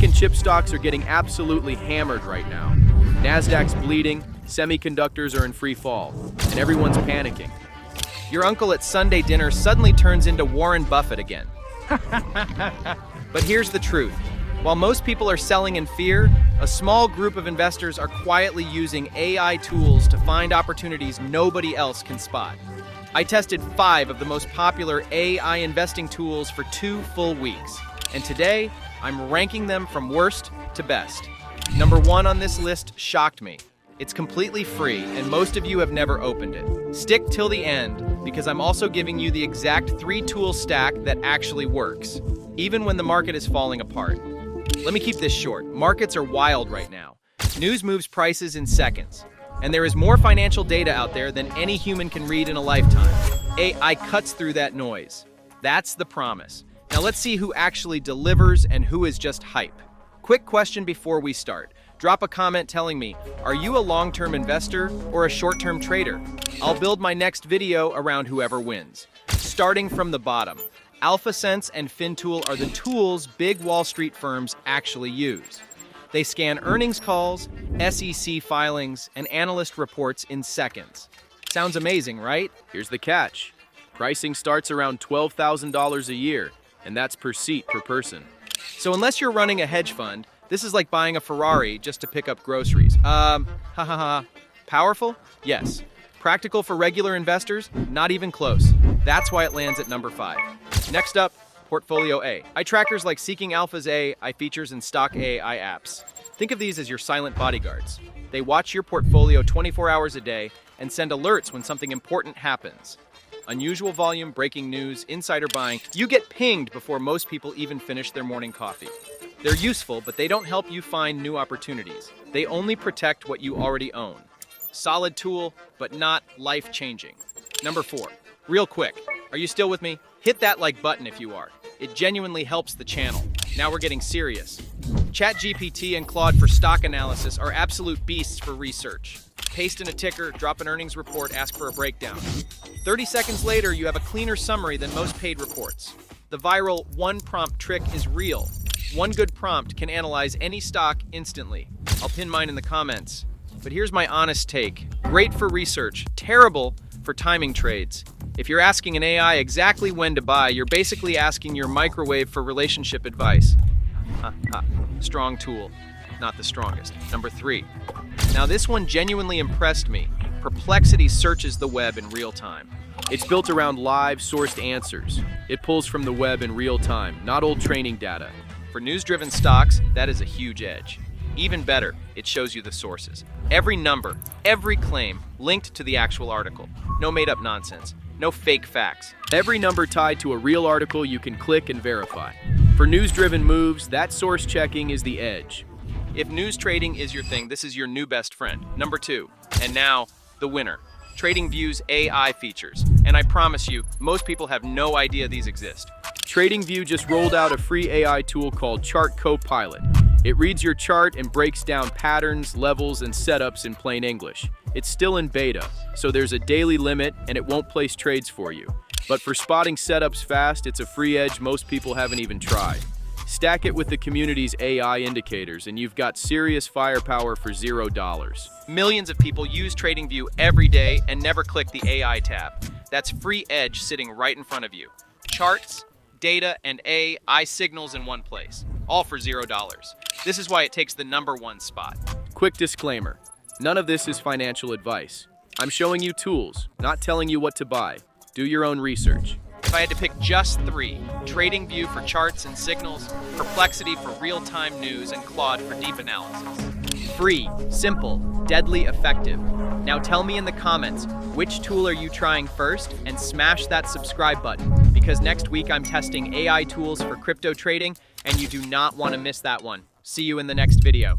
Tech and chip stocks are getting absolutely hammered right now. Nasdaq's bleeding, semiconductors are in free fall, and everyone's panicking. Your uncle at Sunday dinner suddenly turns into Warren Buffett again. But here's the truth. While most people are selling in fear, a small group of investors are quietly using AI tools to find opportunities nobody else can spot. I tested 5 of the most popular AI investing tools for 2 full weeks, and today I'm ranking them from worst to best. Number 1 on this list shocked me. It's completely free, and most of you have never opened it. Stick till the end, because I'm also giving you the exact 3-tool stack that actually works, even when the market is falling apart. Let me keep this short. Markets are wild right now. News moves prices in seconds, and there is more financial data out there than any human can read in a lifetime. AI cuts through that noise. That's the promise. Now let's see who actually delivers and who is just hype. Quick question before we start. Drop a comment telling me, are you a long-term investor or a short-term trader? I'll build my next video around whoever wins. Starting from the bottom, AlphaSense and Fintool are the tools big Wall Street firms actually use. They scan earnings calls, SEC filings, and analyst reports in seconds. Sounds amazing, right? Here's the catch. Pricing starts around $12,000 a year, and that's per seat per person. So unless you're running a hedge fund, this is like buying a Ferrari just to pick up groceries. Powerful? Yes. Practical for regular investors? Not even close. That's why it lands at number 5. Next up, Portfolio A. iTrackers like Seeking Alpha's AI features and Stock AI apps. Think of these as your silent bodyguards. They watch your portfolio 24 hours a day and send alerts when something important happens. Unusual volume, breaking news, insider buying. You get pinged before most people even finish their morning coffee. They're useful, but they don't help you find new opportunities. They only protect what you already own. Solid tool, but not life-changing. Number 4. Real quick, are you still with me? Hit that like button if you are. It genuinely helps the channel. Now we're getting serious. ChatGPT and Claude for stock analysis are absolute beasts for research. Paste in a ticker, drop an earnings report, ask for a breakdown. 30 seconds later, you have a cleaner summary than most paid reports. The viral one prompt trick is real. One good prompt can analyze any stock instantly. I'll pin mine in the comments. But here's my honest take. Great for research, terrible for timing trades. If you're asking an AI exactly when to buy, you're basically asking your microwave for relationship advice. Strong tool, not the strongest. Number 3. Now this one genuinely impressed me. Perplexity searches the web in real time. It's built around live sourced answers. It pulls from the web in real time, not old training data. For news-driven stocks, that is a huge edge. Even better, it shows you the sources. Every number, every claim linked to the actual article. No made-up nonsense. No fake facts. Every number tied to a real article you can click and verify. For news-driven moves, that source checking is the edge. If news trading is your thing, this is your new best friend. Number 2, and now, the winner. TradingView's AI features. And I promise you, most people have no idea these exist. TradingView just rolled out a free AI tool called Copilot. It reads your chart and breaks down patterns, levels, and setups in plain English. It's still in beta, so there's a daily limit and it won't place trades for you. But for spotting setups fast, it's a free edge most people haven't even tried. Stack it with the community's AI indicators and you've got serious firepower for $0. Millions of people use TradingView every day and never click the AI tab. That's free edge sitting right in front of you. Charts, data, and AI signals in one place, all for $0. This is why it takes the number 1 spot. Quick disclaimer, none of this is financial advice. I'm showing you tools, not telling you what to buy. Do your own research. If I had to pick just 3, TradingView for charts and signals, Perplexity for real-time news, and Claude for deep analysis. Free, simple, deadly effective. Now tell me in the comments, which tool are you trying first, and smash that subscribe button, because next week I'm testing AI tools for crypto trading, and you do not want to miss that one. See you in the next video.